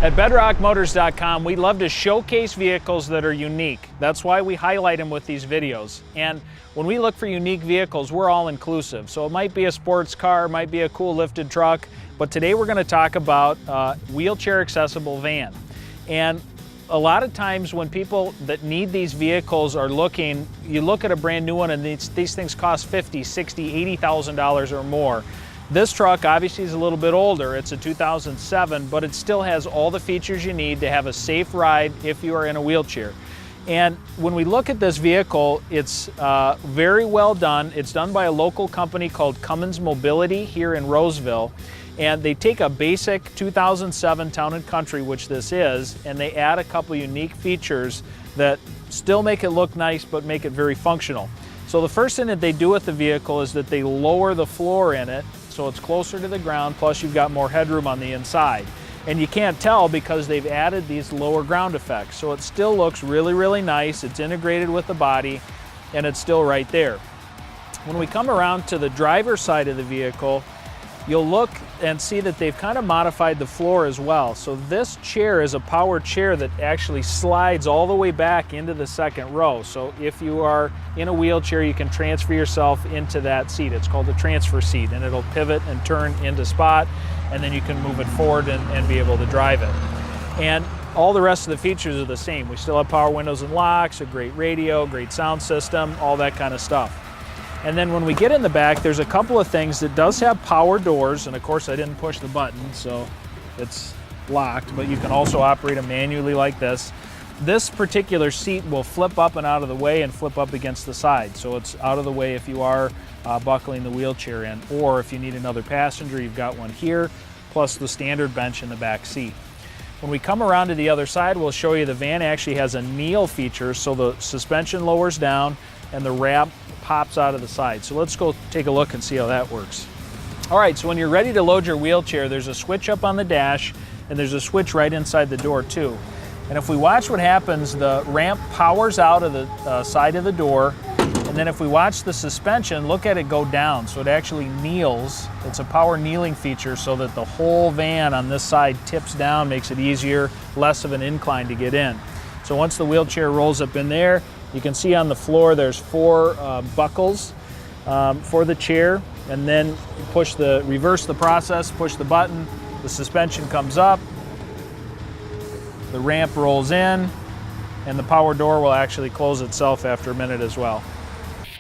At bedrockmotors.com, we love to showcase vehicles that are unique. That's why we highlight them with these videos. And when we look for unique vehicles, we're all inclusive. So it might be a sports car, might be a cool lifted truck, but today we're going to talk about a wheelchair accessible van. And a lot of times when people that need these vehicles are looking, you look at a brand new one and these things cost $50,000, $60,000, $80,000 or more. This truck obviously is a little bit older. It's a 2007, but it still has all the features you need to have a safe ride if you are in a wheelchair. And when we look at this vehicle, it's very well done. It's done by a local company called Cummins Mobility here in Roseville. And they take a basic 2007 Town & Country, which this is, and they add a couple unique features that still make it look nice but make it very functional. So the first thing that they do with the vehicle is that they lower the floor in it so it's closer to the ground, plus you've got more headroom on the inside. And you can't tell because they've added these lower ground effects. So it still looks really, really nice. It's integrated with the body and it's still right there. When we come around to the driver's side of the vehicle, you'll look and see that they've kind of modified the floor as well. So this chair is a power chair that actually slides all the way back into the second row. So if you are in a wheelchair, you can transfer yourself into that seat. It's called a transfer seat, and it'll pivot and turn into spot, and then you can move it forward and be able to drive it. And all the rest of the features are the same. We still have power windows and locks, a great radio, great sound system, all that kind of stuff. And then when we get in the back, there's a couple of things. That does have power doors, and of course I didn't push the button, so it's locked, but you can also operate them manually like this. This particular seat will flip up and out of the way and flip up against the side, so it's out of the way if you are buckling the wheelchair in, or if you need another passenger, you've got one here, plus the standard bench in the back seat. When we come around to the other side, we'll show you the van actually has a kneel feature, so the suspension lowers down and the wrap pops out of the side. So let's go take a look and see how that works. All right, so when you're ready to load your wheelchair, there's a switch up on the dash and there's a switch right inside the door too. And if we watch what happens, the ramp powers out of the side of the door, and then if we watch the suspension, look at it go down. So it actually kneels. It's a power kneeling feature so that the whole van on this side tips down, makes it easier, less of an incline to get in. So once the wheelchair rolls up in there, you can see on the floor there's 4 buckles for the chair, and then reverse the process, push the button, the suspension comes up, the ramp rolls in, and the power door will actually close itself after a minute as well.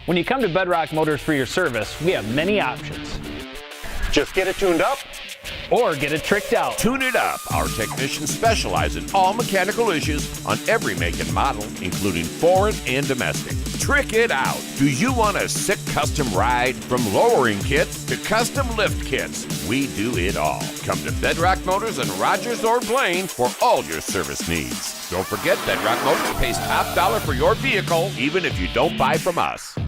When you come to Bedrock Motors for your service, we have many options. Just get it tuned up, or get it tricked out. Tune it up. Our technicians specialize in all mechanical issues on every make and model, including foreign and domestic. Trick it out. Do you want a sick custom ride? From lowering kits to custom lift kits, we do it all. Come to Bedrock Motors in Rogers or Blaine for all your service needs. Don't forget, Bedrock Motors pays top dollar for your vehicle, even if you don't buy from us.